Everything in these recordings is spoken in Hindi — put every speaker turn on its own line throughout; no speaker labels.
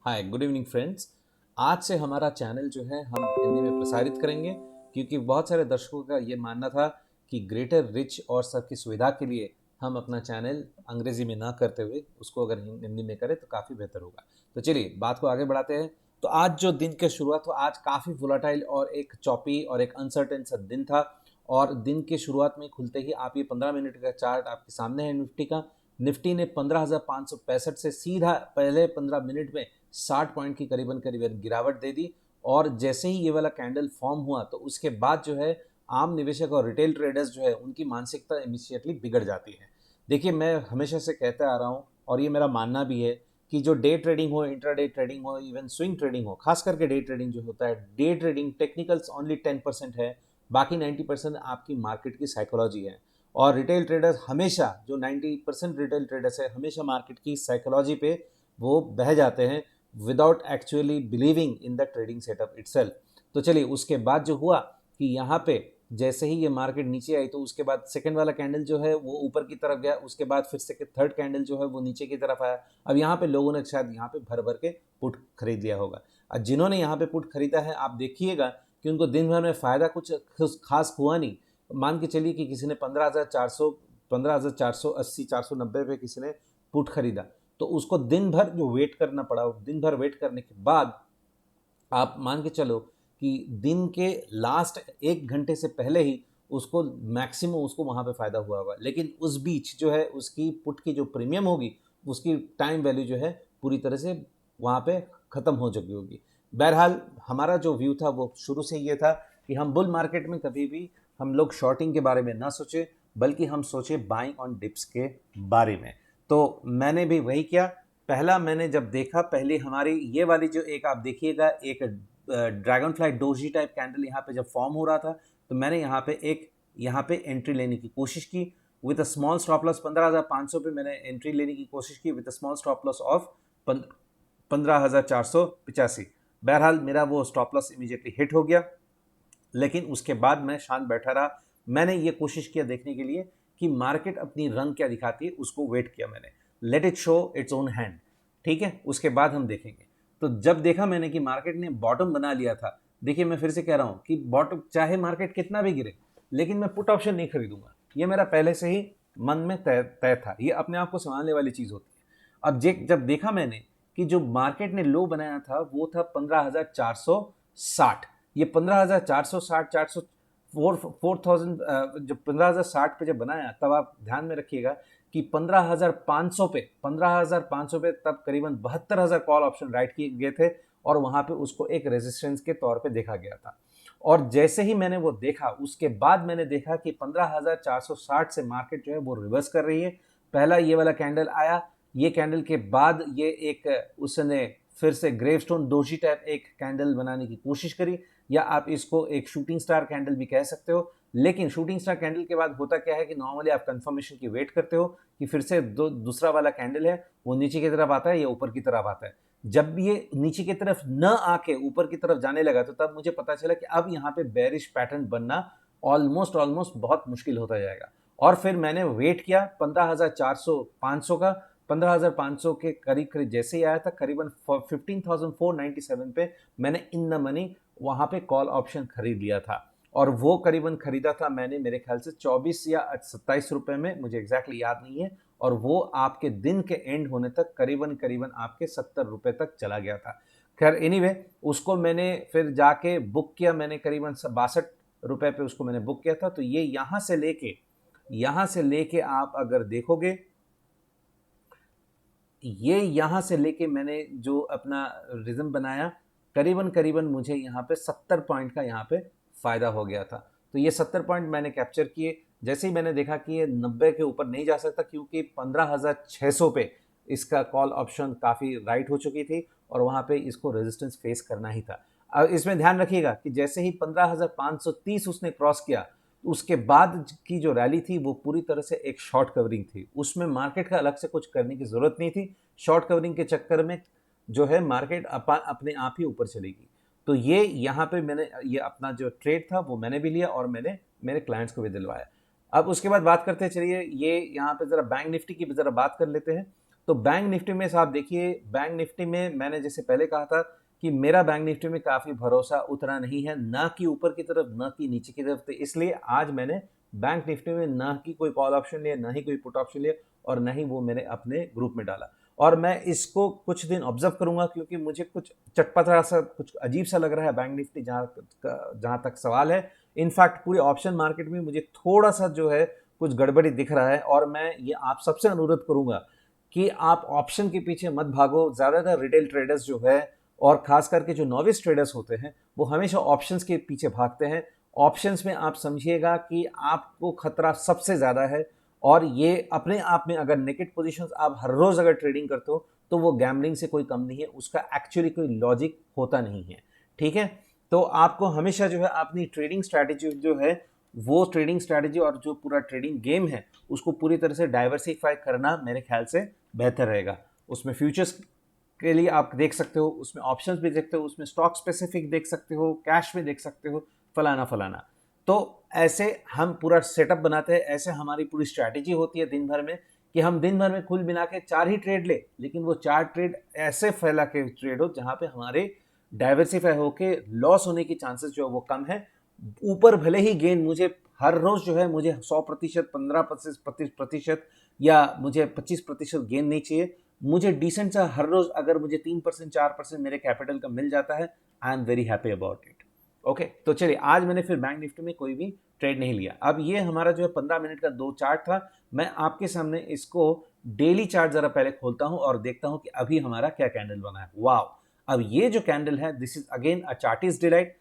Hi good evening friends. आज से हमारा चैनल जो है हम हिंदी में प्रसारित करेंगे, क्योंकि बहुत सारे दर्शकों का ये मानना था कि ग्रेटर रिच और सबकी सुविधा के लिए हम अपना चैनल अंग्रेजी में ना करते हुए उसको अगर हिंदी में करें तो काफ़ी बेहतर होगा। तो चलिए बात को आगे बढ़ाते हैं। तो आज जो दिन की शुरुआत हो, आज काफ़ी वोलाटाइल और एक चॉपी और एक अनसर्टेन सा दिन था। और दिन की शुरुआत में खुलते ही आप ये 15 मिनट का चार्ट आपके सामने है निफ्टी का। निफ्टी ने 15,565 से सीधा पहले 15 मिनट में 60 पॉइंट की करीबन करीबन गिरावट दे दी। और जैसे ही ये वाला कैंडल फॉर्म हुआ तो उसके बाद जो है आम निवेशक और रिटेल ट्रेडर्स जो है उनकी मानसिकता इमीडिएटली बिगड़ जाती है। देखिए, मैं हमेशा से कहते आ रहा हूँ और ये मेरा मानना भी है कि जो डे ट्रेडिंग हो, इंट्राडे ट्रेडिंग हो, इवन स्विंग ट्रेडिंग हो, खास करके डे ट्रेडिंग जो होता है, डे ट्रेडिंग टेक्निकल्स ओनली 10% है। बाकी 90% आपकी मार्केट की साइकोलॉजी है। और रिटेल ट्रेडर्स हमेशा, जो 90% रिटेल ट्रेडर्स है, हमेशा मार्केट की साइकोलॉजी पे वो बह जाते हैं without actually believing in the trading setup itself. तो चलिए, उसके बाद जो हुआ कि यहाँ पे जैसे ही ये मार्केट नीचे आई तो उसके बाद सेकंड वाला कैंडल जो है वो ऊपर की तरफ गया, उसके बाद फिर से थर्ड कैंडल जो है वो नीचे की तरफ आया। अब यहाँ पे लोगों ने शायद यहाँ पे भर भर के पुट खरीद लिया होगा। और जिन्होंने यहाँ पे पुट खरीदा है, आप देखिएगा कि उनको दिन भर में फ़ायदा कुछ खास हुआ नहीं। मान के चलिए कि किसी ने 15,400, 15,480, 490 पे किसी ने पुट खरीदा, तो उसको दिन भर जो वेट करना पड़ा, दिन भर वेट करने के बाद आप मान के चलो कि दिन के लास्ट 1 घंटे से पहले ही उसको मैक्सिमम उसको वहाँ पे फ़ायदा हुआ होगा। लेकिन उस बीच जो है उसकी पुट की जो प्रीमियम होगी, उसकी टाइम वैल्यू जो है पूरी तरह से वहाँ पे ख़त्म हो चुकी होगी। बहरहाल, हमारा जो व्यू था वो शुरू से ये था कि हम बुल मार्केट में कभी भी हम लोग शॉर्टिंग के बारे में ना सोचे, बल्कि हम सोचे बाइंग ऑन डिप्स के बारे में। तो मैंने भी वही किया। पहला मैंने जब देखा, पहली हमारी ये वाली जो एक आप देखिएगा, एक dragon fly doji type candle यहाँ पे जब फॉर्म हो रहा था, तो मैंने यहाँ पे एंट्री लेने की कोशिश की with a small stop loss. 15,500 पे मैंने एंट्री लेने की कोशिश की with a small stop loss of 15,485। बहरहाल मेरा वो स्टॉप लॉस इमीडिएटली हिट हो गया। लेकिन उसके बाद मैं शांत बैठा रहा। मैंने ये कोशिश किया देखने के लिए कि मार्केट अपनी रंग क्या दिखाती है, उसको वेट किया मैंने। Let it show its own hand, ठीक है, उसके बाद हम देखेंगे। तो जब देखा मैंने कि मार्केट ने बॉटम बना लिया था, देखिए मैं फिर से कह रहा हूं कि बॉटम चाहे मार्केट कितना भी गिरे, लेकिन मैं पुट ऑप्शन नहीं खरीदूंगा। ये मेरा पहले से ही मन में तय तय था। ये अपने आप को संभालने वाली चीज होती है। अब जब देखा मैंने कि जो मार्केट ने लो बनाया था वो था 15,460। ये 15,460, 400, 4,000, जब 15,060 पे जब बनाया, तब आप ध्यान में रखिएगा कि 15,500 पे तब करीबन 72,000 कॉल ऑप्शन राइट किए गए थे। और वहां पे उसको एक रेजिस्टेंस के तौर पे देखा गया था। और जैसे ही मैंने वो देखा, उसके बाद मैंने देखा कि 15,460 से मार्केट जो है वो रिवर्स कर रही है। पहला ये वाला कैंडल आया, ये कैंडल के बाद ये एक उसने फिर से ग्रेवस्टोन डोजी टाइप एक कैंडल बनाने की कोशिश करी, या आप इसको एक शूटिंग स्टार कैंडल भी कह सकते हो। लेकिन शूटिंग स्टार कैंडल के बाद होता क्या है कि नॉर्मली आप कंफर्मेशन की वेट करते हो कि फिर से दूसरा वाला कैंडल है वो नीचे की तरफ आता है या ऊपर की तरफ आता है। जब ये नीचे की तरफ न आके ऊपर की तरफ जाने लगा, तो तब मुझे पता चला कि अब यहाँ पे बेरिश पैटर्न बनना ऑलमोस्ट ऑलमोस्ट बहुत मुश्किल होता जाएगा। और फिर मैंने वेट किया 15,400, 500 का। 15,500 के करीब करीब जैसे ही आया था, करीबन 15,497 पे मैंने इन द मनी वहां पे कॉल ऑप्शन खरीद लिया था। और वो करीबन खरीदा था मैंने, मेरे ख्याल से 24 या 27 रुपए में, मुझे एग्जैक्टली याद नहीं है। और वो आपके दिन के एंड होने तक करीबन करीबन आपके 70 रुपए तक चला गया था। खैर एनीवे, उसको मैंने फिर जाके बुक किया, मैंने करीबन 62 रुपए पे उसको मैंने बुक किया था। तो ये यहां से लेके आप अगर देखोगे, ये यहाँ से लेके मैंने जो अपना रिज्म बनाया, करीबन करीबन मुझे यहाँ पे 70 पॉइंट का यहाँ पे फ़ायदा हो गया था। तो ये 70 पॉइंट मैंने कैप्चर किए। जैसे ही मैंने देखा कि ये 90 के ऊपर नहीं जा सकता, क्योंकि 15,600 पे इसका कॉल ऑप्शन काफ़ी राइट हो चुकी थी और वहाँ पे इसको रेजिस्टेंस फेस करना ही था। अब इसमें ध्यान रखिएगा कि जैसे ही 15,530 उसने क्रॉस किया, उसके बाद की जो रैली थी वो पूरी तरह से एक शॉर्ट कवरिंग थी। उसमें मार्केट का अलग से कुछ करने की ज़रूरत नहीं थी। शॉर्ट कवरिंग के चक्कर में जो है मार्केट अपने आप ही ऊपर चलेगी। तो ये यहाँ पे मैंने ये अपना जो ट्रेड था वो मैंने भी लिया और मैंने मेरे क्लाइंट्स को भी दिलवाया। अब उसके बाद बात करते हैं, चलिए ये यहाँ पे ज़रा बैंक निफ्टी की भी ज़रा बात कर लेते हैं। तो बैंक निफ्टी में साहब देखिए, बैंक निफ्टी में मैंने जैसे पहले कहा था कि मेरा बैंक निफ्टी में काफ़ी भरोसा उतना नहीं है, ना कि ऊपर की तरफ ना कि नीचे की तरफ, तो इसलिए आज मैंने बैंक निफ्टी में ना ही कोई कॉल ऑप्शन लिया, ना ही कोई पुट ऑप्शन लिया, और ना ही वो मैंने अपने ग्रुप में डाला। और मैं इसको कुछ दिन ऑब्जर्व करूंगा, क्योंकि मुझे कुछ चटपटा सा, कुछ अजीब सा लग रहा है बैंक निफ्टी, जहाँ तक सवाल है। इनफैक्ट पूरे ऑप्शन मार्केट में मुझे थोड़ा सा जो है कुछ गड़बड़ी दिख रहा है, और मैं ये आप सबसे अनुरोध करूंगा कि आप ऑप्शन के पीछे मत भागो। ज़्यादातर रिटेल ट्रेडर्स जो है, और खास करके जो नॉविस ट्रेडर्स होते हैं, वो हमेशा ऑप्शंस के पीछे भागते हैं। ऑप्शंस में आप समझिएगा कि आपको खतरा सबसे ज़्यादा है, और ये अपने आप में अगर नेकेड पोजीशंस आप हर रोज़ अगर ट्रेडिंग करते हो तो वो गैम्बलिंग से कोई कम नहीं है, उसका एक्चुअली कोई लॉजिक होता नहीं है। ठीक है, तो आपको हमेशा जो है अपनी ट्रेडिंग स्ट्रैटेजी जो है, वो ट्रेडिंग स्ट्रैटेजी और जो पूरा ट्रेडिंग गेम है उसको पूरी तरह से डाइवर्सिफाई करना मेरे ख्याल से बेहतर रहेगा। उसमें फ्यूचर्स के लिए आप देख सकते हो, उसमें ऑप्शंस भी देखते हो, उसमें स्टॉक स्पेसिफिक देख सकते हो, कैश में देख सकते हो, फलाना फलाना। तो ऐसे हम पूरा सेटअप बनाते हैं, ऐसे हमारी पूरी स्ट्रैटेजी होती है दिन भर में, कि हम दिन भर में कुल मिला के 4 ही ट्रेड ले, लेकिन वो 4 ट्रेड ऐसे फैला के ट्रेड हो जहां पे हमारे डाइवर्सिफाई होके लॉस होने की चांसेस जो है वो कम है। ऊपर भले ही गेन मुझे हर रोज जो है मुझे 100%, 15% या मुझे 25% गेन नहीं चाहिए। मुझे डिसेंट सा हर रोज अगर मुझे 3% 4% मेरे कैपिटल का मिल जाता है, I am very happy about it. Okay, तो चलिए, आज मैंने फिर बैंक निफ्टी में कोई भी ट्रेड नहीं लिया। अब ये हमारा जो है 15 मिनट का 2 चार्ट था, मैं आपके सामने इसको डेली चार्ट जरा पहले खोलता हूं और देखता हूं कि अभी हमारा क्या कैंडल बना है। वाओ, अब ये जो कैंडल है, this is again a chartist delight.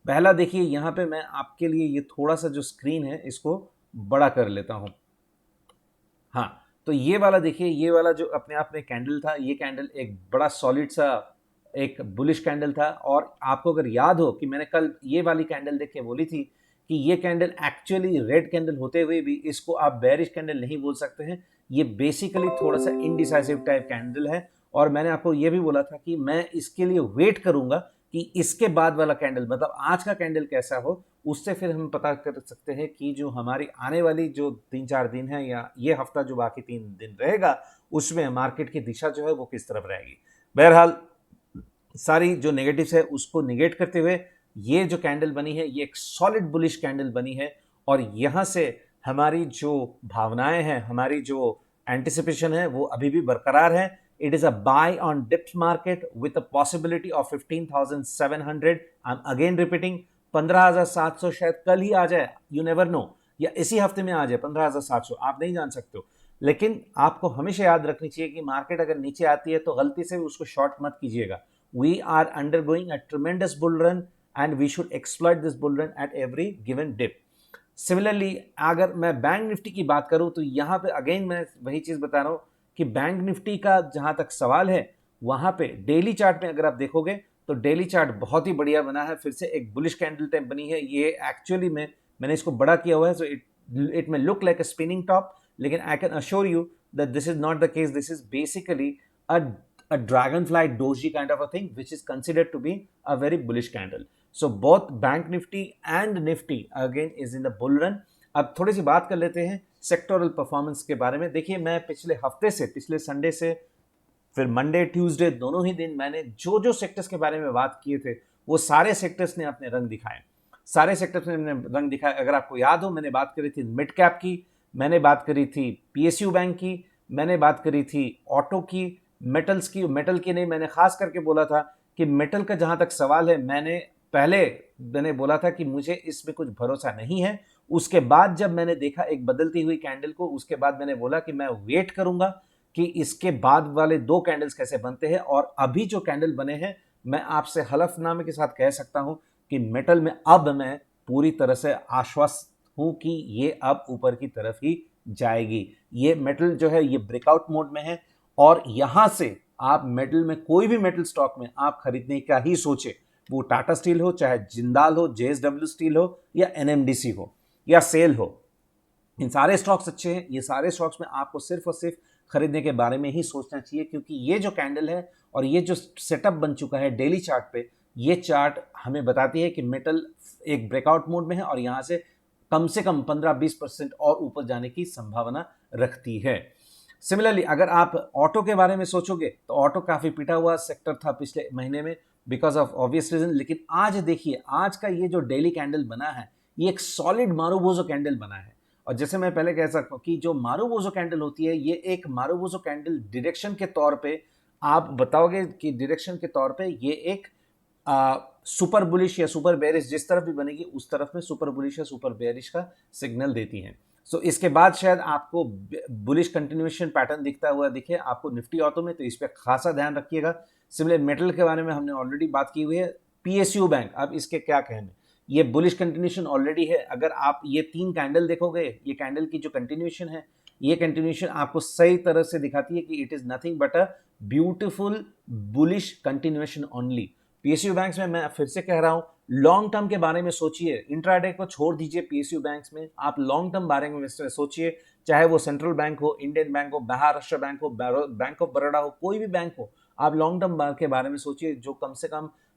पहला देखिए, यहाँ पे मैं आपके लिए ये थोड़ा सा जो स्क्रीन है इसको बड़ा कर लेता हूं। हाँ, तो ये वाला देखिए, ये वाला जो अपने आप में कैंडल था, ये कैंडल एक बड़ा सॉलिड सा एक बुलिश कैंडल था। और आपको अगर याद हो कि मैंने कल ये वाली कैंडल देख के बोली थी कि ये कैंडल एक्चुअली रेड कैंडल होते हुए भी इसको आप बेरिश कैंडल नहीं बोल सकते हैं, ये बेसिकली थोड़ा सा इनडिसाइसिव टाइप कैंडल है। और मैंने आपको ये भी बोला था कि मैं इसके लिए वेट करूंगा कि इसके बाद वाला कैंडल, मतलब आज का कैंडल कैसा हो, उससे फिर हम पता कर सकते हैं कि जो हमारी आने वाली जो 3-4 दिन है, या ये हफ्ता जो बाकी 3 दिन रहेगा, उसमें मार्केट की दिशा जो है वो किस तरफ रहेगी। बहरहाल, सारी जो नेगेटिव्स है उसको निगेट करते हुए ये जो कैंडल बनी है, ये एक सॉलिड बुलिश कैंडल बनी है। और यहां से हमारी जो भावनाएं हैं, हमारी जो एंटिसिपेशन है, वो अभी भी बरकरार है। It is a buy on dips market with a possibility of 15,700। I am again repeating, 15,700 शायद कल ही आ जाए, यू नेवर नो, या इसी हफ्ते में आ जाए 15,700, आप नहीं जान सकते हो। लेकिन आपको हमेशा याद रखनी चाहिए कि मार्केट अगर नीचे आती है तो गलती से उसको शॉर्ट मत कीजिएगा। We are undergoing a tremendous bull run and we should exploit this bull run at every given dip. Similarly, अगर मैं बैंक निफ्टी की बात करूं तो यहां पे अगेन मैं वही चीज बता रहा हूं कि बैंक निफ्टी का जहां तक सवाल है, वहां पे डेली चार्ट में अगर आप देखोगे तो डेली चार्ट बहुत ही बढ़िया बना है, फिर से एक बुलिश कैंडल टाइप बनी है। ये एक्चुअली में मैंने इसको बड़ा किया हुआ है, so it may look like a spinning top, लेकिन I can assure you that this is not the case. This is basically a dragonfly doji kind of a thing, which is considered to be a very bullish candle. So both bank nifty and nifty again is in the bull run. अब थोड़ी सी बात कर लेते हैं सेक्टोरल परफॉर्मेंस के बारे में। देखिए, मैं पिछले हफ्ते से, पिछले संडे से, फिर मंडे ट्यूसडे दोनों ही दिन मैंने जो जो सेक्टर्स के बारे में बात किए थे, वो सारे सेक्टर्स ने अपने रंग दिखाए, सारे सेक्टर्स ने अपने रंग दिखाए। अगर आपको याद हो, मैंने बात करी थी मिड कैप की, मैंने बात करी थी पीएसयू बैंक की, मैंने बात करी थी ऑटो की, मेटल्स की। मेटल की नहीं, मैंने खास करके बोला था कि मेटल का जहां तक सवाल है, मैंने बोला था कि मुझे इसमें कुछ भरोसा नहीं है। उसके बाद जब मैंने देखा एक बदलती हुई कैंडल को, उसके बाद मैंने बोला कि मैं वेट करूंगा कि इसके बाद वाले 2 कैंडल्स कैसे बनते हैं। और अभी जो कैंडल बने हैं, मैं आपसे हलफनामे के साथ कह सकता हूं कि मेटल में अब मैं पूरी तरह से आश्वस्त हूं कि ये अब ऊपर की तरफ ही जाएगी। ये मेटल जो है ये ब्रेकआउट मोड में है, और यहां से आप मेटल में, कोई भी मेटल स्टॉक में आप खरीदने का ही सोचे, वो टाटा स्टील हो, चाहे जिंदाल हो, जेएसडब्ल्यू स्टील हो, या एनएमडीसी हो, या सेल हो, इन सारे स्टॉक्स अच्छे हैं। ये सारे स्टॉक्स में आपको सिर्फ और सिर्फ खरीदने के बारे में ही सोचना चाहिए, क्योंकि ये जो कैंडल है और ये जो सेटअप बन चुका है डेली चार्ट पे, ये चार्ट हमें बताती है कि मेटल एक ब्रेकआउट मोड में है और यहां से कम 15-20% और ऊपर जाने की संभावना रखती है। सिमिलरली अगर आप ऑटो के बारे में सोचोगे तो ऑटो काफी पिटा हुआ सेक्टर था पिछले महीने में बिकॉज ऑफ ऑब्वियस रीजन, लेकिन आज देखिए आज का ये जो डेली कैंडल बना है ये एक सॉलिड मारुबोजो कैंडल बना है। और जैसे मैं पहले कह सकता हूँ कि जो मारुबोजो कैंडल होती है ये एक मारुबोजो कैंडल डायरेक्शन के तौर पे आप बताओगे कि डायरेक्शन के तौर पे ये एक सुपर बुलिश या सुपर बेरिश जिस तरफ भी बनेगी उस तरफ में सुपर बुलिश या सुपर बेरिश का सिग्नल देती है। सो इसके बाद शायद आपको बुलिश कंटिन्यूएशन पैटर्न दिखता हुआ दिखे आपको निफ्टी ऑटो में, तो इस पर खासा ध्यान रखिएगा। सिमिलर मेटल के बारे में हमने ऑलरेडी बात की हुई है। पीएसयू बैंक, अब इसके क्या कहने, ये बुलिश कंटिन्यूएशन ऑलरेडी है। अगर आप ये 3 कैंडल देखोगे, ये कैंडल की जो कंटिन्यूएशन है ये कंटिन्यूएशन आपको सही तरह से दिखाती है कि it is nothing but a beautiful bullish continuation only. PSU banks में मैं फिर से कह रहा हूं, लॉन्ग टर्म के बारे में सोचिए, इंट्राडे को छोड़ दीजिए। पीएसयू बैंक्स में आप लॉन्ग टर्म बारे में सोचिए, चाहे वो सेंट्रल बैंक हो, इंडियन बैंक हो, महाराष्ट्र बैंक हो, बैंक ऑफ बड़ौदा हो, कोई भी बैंक हो, आप लॉन्ग टर्म के बारे में सोचिए जो कम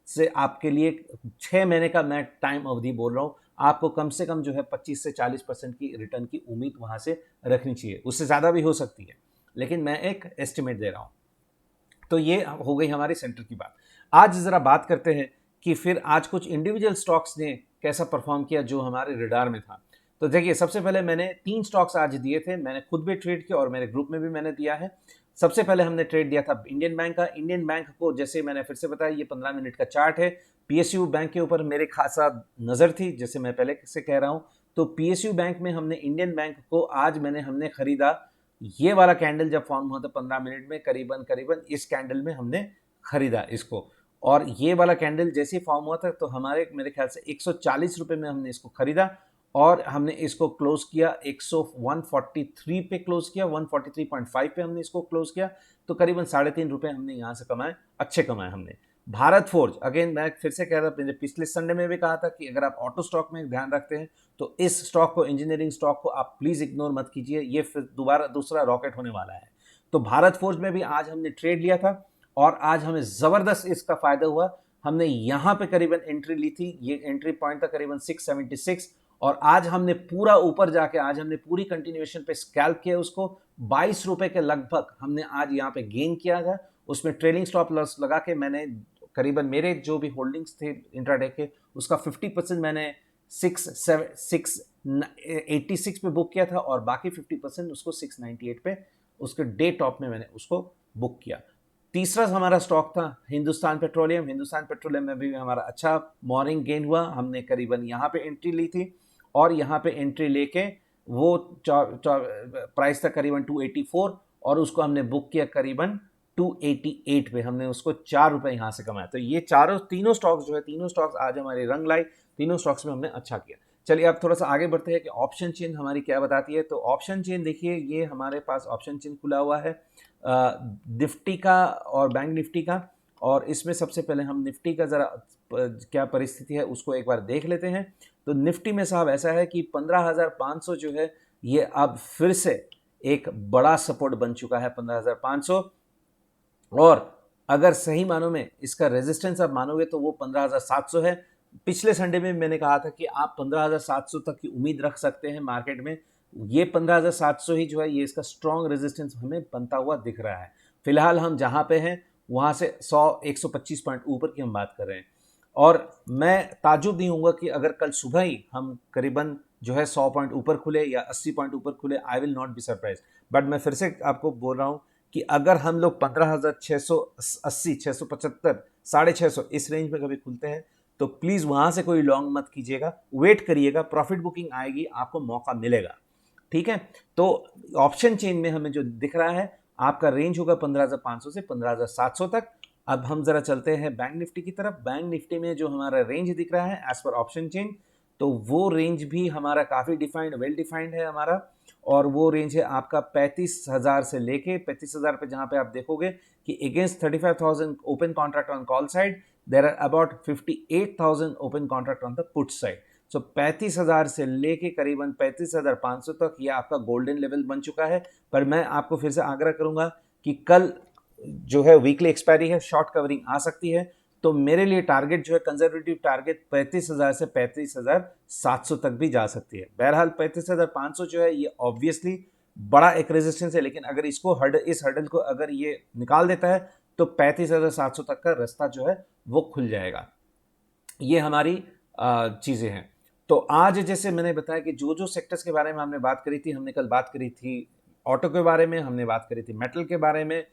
से आपके लिए 6 महीने का मैं टाइम अवधि बोल रहा हूं, आपको कम से कम जो है 25 से 40% की रिटर्न की उम्मीद वहां से रखनी चाहिए। उससे ज्यादा भी हो सकती है लेकिन मैं एक एस्टिमेट दे रहा हूं। तो ये हो गई हमारी सेंटर की बात। आज जरा बात करते हैं कि फिर आज कुछ इंडिविजुअल स्टॉक्स ने कैसा परफॉर्म किया जो हमारे रडार में था। तो देखिए सबसे पहले मैंने 3 स्टॉक्स आज दिए थे, मैंने खुद भी ट्रेड किया और मेरे ग्रुप में भी मैंने दिया है। सबसे पहले हमने ट्रेड दिया था इंडियन बैंक का। इंडियन बैंक को जैसे मैंने फिर से बताया ये 15 मिनट का चार्ट है। पीएसयू बैंक के ऊपर मेरे खासा नजर थी जैसे मैं पहले से कह रहा हूं। तो पीएसयू बैंक में हमने इंडियन बैंक को आज हमने खरीदा। ये वाला कैंडल जब फॉर्म हुआ था 15 मिनट में करीबन करीबन इस कैंडल में हमने खरीदा इसको, और ये वाला कैंडल जैसे ही फॉर्म हुआ था तो हमारे मेरे ख्याल से 140 रुपए में हमने इसको खरीदा और हमने इसको क्लोज किया 143 पे क्लोज किया, 143.5 पे हमने इसको क्लोज किया। तो करीबन 3.5 रुपए हमने यहाँ से कमाए, अच्छे कमाए हमने। भारत फोर्ज, अगेन मैं फिर से कह रहा था, पिछले संडे में भी कहा था कि अगर आप ऑटो स्टॉक में ध्यान रखते हैं तो इस स्टॉक को, इंजीनियरिंग स्टॉक को आप प्लीज इग्नोर मत कीजिए, ये फिर दोबारा दूसरा रॉकेट होने वाला है। तो भारत फोर्ज में भी आज हमने ट्रेड लिया था और आज हमें जबरदस्त इसका फायदा हुआ। हमने यहाँ पे करीबन एंट्री ली थी, ये एंट्री पॉइंट था करीबन 676, और आज हमने पूरा ऊपर जाके आज हमने पूरी कंटिन्यूएशन पे स्कैल्प किया उसको 22 रुपए के लगभग हमने आज यहाँ पे गेन किया था। उसमें ट्रेलिंग स्टॉप लॉस लगा के मैंने करीबन मेरे जो भी होल्डिंग्स थे इंट्राडे के उसका 50% मैंने 686 पे बुक किया था और बाकी 50% उसको 698 पे उसके डे टॉप में मैंने उसको बुक किया। तीसरा हमारा स्टॉक था हिंदुस्तान पेट्रोलियम। हिंदुस्तान पेट्रोलियम में भी हमारा अच्छा मॉर्निंग गेन हुआ। हमने करीबन यहाँ पे एंट्री ली थी और यहाँ पे एंट्री लेके वो प्राइस था करीबन 284 और उसको हमने बुक किया करीबन 288 पे। हमने उसको 4 रुपए यहाँ से कमाया। तो ये तीनों स्टॉक्स जो है, तीनों स्टॉक्स आज हमारे रंग लाई, तीनों स्टॉक्स में हमने अच्छा किया। चलिए अब थोड़ा सा आगे बढ़ते हैं कि ऑप्शन चेन हमारी क्या बताती है। तो ऑप्शन चेन देखिए, ये हमारे पास ऑप्शन चेन खुला हुआ है निफ्टी का और बैंक निफ्टी का, और इसमें सबसे पहले हम निफ्टी का ज़रा क्या परिस्थिति है उसको एक बार देख लेते हैं। तो निफ्टी में साहब ऐसा है कि 15,500 जो है ये अब फिर से एक बड़ा सपोर्ट बन चुका है 15,500, और अगर सही मानों में इसका रेजिस्टेंस आप मानोगे तो वो 15,700 है। पिछले संडे में मैंने कहा था कि आप 15,700 तक की उम्मीद रख सकते हैं मार्केट में। ये 15,700 ही जो है ये इसका स्ट्रॉन्ग रेजिस्टेंस हमें बनता हुआ दिख रहा है। फिलहाल हम जहां पे हैं वहां से 125 पॉइंट ऊपर की हम बात कर रहे हैं, और मैं ताजुब नहीं होऊंगा कि अगर कल सुबह ही हम करीबन जो है 100 पॉइंट ऊपर खुले या 80 पॉइंट ऊपर खुले, I will not be surprise. But मैं फिर से आपको बोल रहा हूं कि अगर हम लोग 15,680, 675, 650 इस रेंज में कभी खुलते हैं तो प्लीज वहां से कोई लॉन्ग मत कीजिएगा, वेट करिएगा, प्रॉफिट बुकिंग आएगी, आपको मौका मिलेगा। ठीक है, तो ऑप्शन चेन में हमें जो दिख रहा है आपका रेंज होगा 15,500 से 15,700 तक। अब हम जरा चलते हैं बैंक निफ्टी की तरफ। बैंक निफ्टी में जो हमारा रेंज दिख रहा है एज पर ऑप्शन चेन, तो वो रेंज भी हमारा काफी डिफाइंड, वेल डिफाइंड है हमारा, और वो रेंज है आपका 35,000 से लेके 35,000 पे, जहां पे आप देखोगे कि against 35,000 open contract on call side, there are about 58,000 open contract on the put side. So 35,000 से लेके करीबन 35,500 तक ये आपका गोल्डन लेवल बन चुका है। पर मैं आपको फिर से आग्रह करूंगा कि कल जो है वीकली एक्सपायरी है, शॉर्ट कवरिंग आ सकती है, तो मेरे लिए टारगेट जो है, कंजर्वेटिव टारगेट 35,000 से 35,700 तक भी जा सकती है। बहरहाल 35,500 जो है ये ऑब्वियसली बड़ा एक रेजिस्टेंस है, लेकिन अगर इस हर्डल को अगर ये निकाल देता है तो 35,700 तक का रास्ता जो है वो खुल जाएगा। ये हमारी चीज़ें हैं। तो आज जैसे मैंने बताया कि जो जो सेक्टर्स के बारे में हमने बात करी थी, हमने कल बात करी थी ऑटो के बारे में, हमने बात करी थी मेटल के बारे में।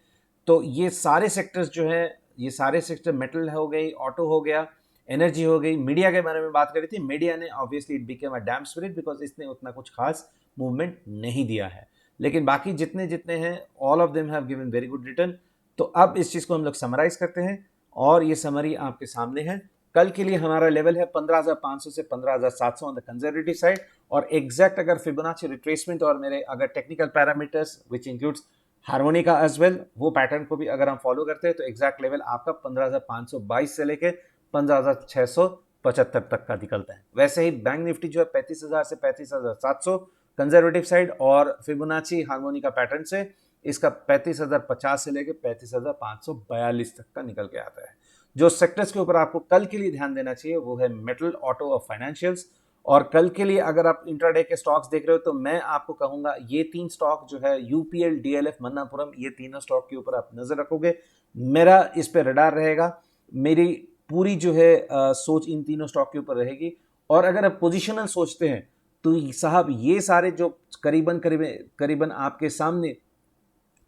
तो ये सारे सेक्टर्स जो हैं, ये सारे सेक्टर, मेटल हो गई, ऑटो हो गया, एनर्जी हो गई, मीडिया के बारे में बात करी थी। मीडिया ने obviously it became a dam spirit because इसने उतना कुछ खास मूवमेंट नहीं दिया है, लेकिन बाकी जितने जितने हैं all of them have given very good return. तो अब इस चीज़ को हम लोग समराइज करते हैं और ये समरी आपके सामने है। कल के लिए हमारा लेवल है 15,500 से 15,700 ऑन द कंजर्वेटिव साइड, और एग्जैक्ट अगर फिबोनाची रिट्रेसमेंट और मेरे अगर technical parameters which includes harmonica as well, वो पैटर्न को भी अगर हम फॉलो करते हैं तो एग्जैक्ट लेवल आपका 15,522 से लेके 15,675 तक का निकलता है। वैसे ही बैंक निफ्टी जो है 35,000 से 35,700 कंजर्वेटिव साइड, और फिबोनाची हार्मोनिका पैटर्न से इसका 35,050 से लेके 35,542 तक का निकल के आता है। जो सेक्टर्स के ऊपर आपको कल के लिए ध्यान देना चाहिए वो है मेटल, ऑटो और फाइनेंशियल्स। और कल के लिए अगर आप इंट्राडे के स्टॉक्स देख रहे हो तो मैं आपको कहूंगा ये 3 स्टॉक जो है यूपीएल, डीएलएफ, मन्नापुरम, ये तीनों स्टॉक के ऊपर आप नजर रखोगे, मेरा इस पे रडार रहेगा, मेरी पूरी जो है सोच इन तीनों स्टॉक के ऊपर रहेगी। और अगर आप पोजिशनल सोचते हैं तो साहब ये सारे जो करीबन करीबन करीबन आपके सामने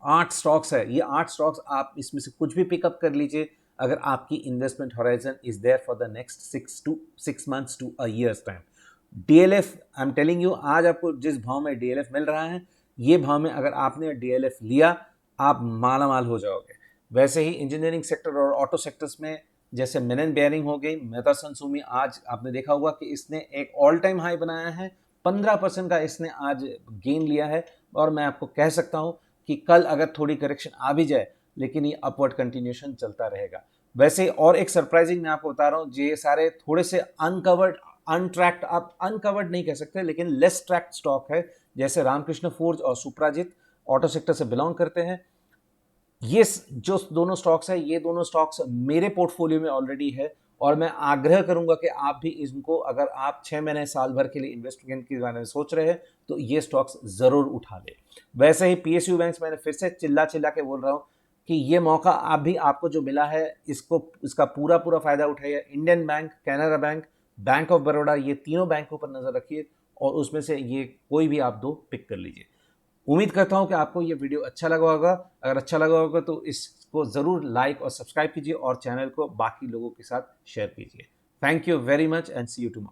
8 स्टॉक्स है, ये 8 स्टॉक्स आप इसमें से कुछ भी पिकअप कर लीजिए अगर आपकी investment horizon is there for the next 6 months to a years time. DLF, I am telling you, आज आपको जिस भाव में डीएलएफ मिल रहा है, ये भाव में अगर आपने डीएलएफ लिया आप माला माल हो जाओगे। वैसे ही इंजीनियरिंग सेक्टर और ऑटो सेक्टर्स में जैसे मेनन बेयरिंग हो गई, मेहता सुमी, आज आपने देखा होगा कि इसने एक ऑल टाइम हाई बनाया है, 15% का इसने आज गेन लिया है। और मैं आपको कह सकता हूं कि कल अगर थोड़ी करेक्शन आ भी जाए लेकिन ये अपवर्ड कंटिन्यूएशन चलता रहेगा। वैसे और एक सरप्राइजिंग मैं आपको बता रहा हूँ, ये सारे थोड़े से अनकवर्ड, अनट्रैक्ड, आप अनकवर्ड नहीं कह सकते लेकिन लेस ट्रैक्ड स्टॉक है, जैसे रामकृष्ण फूड्स और सुप्राजित ऑटो सेक्टर से बिलोंग करते हैं। ये जो दोनों स्टॉक्स है, ये दोनों स्टॉक्स मेरे पोर्टफोलियो में ऑलरेडी है, और मैं आग्रह करूंगा कि आप भी इनको, अगर आप 6 महीने साल भर के लिए इन्वेस्टमेंट के बारे में सोच रहे हैं तो ये स्टॉक्स जरूर उठा ले। वैसे ही पीएसयू बैंक्स, मैंने फिर से चिल्ला चिल्ला के बोल रहा हूं कि ये मौका आप भी, आपको जो मिला है इसका पूरा पूरा फायदा उठाइए। Indian bank, Canara bank, bank of Baroda, ये तीनों बैंकों पर नजर रखिए और उसमें से ये कोई भी आप 2 पिक कर लीजिए। उम्मीद करता हूं कि आपको ये वीडियो अच्छा लगा होगा। अगर अच्छा लगा होगा तो इसको ज़रूर लाइक और सब्सक्राइब कीजिए और चैनल को बाकी लोगों के साथ शेयर कीजिए। Thank you very much and see you tomorrow.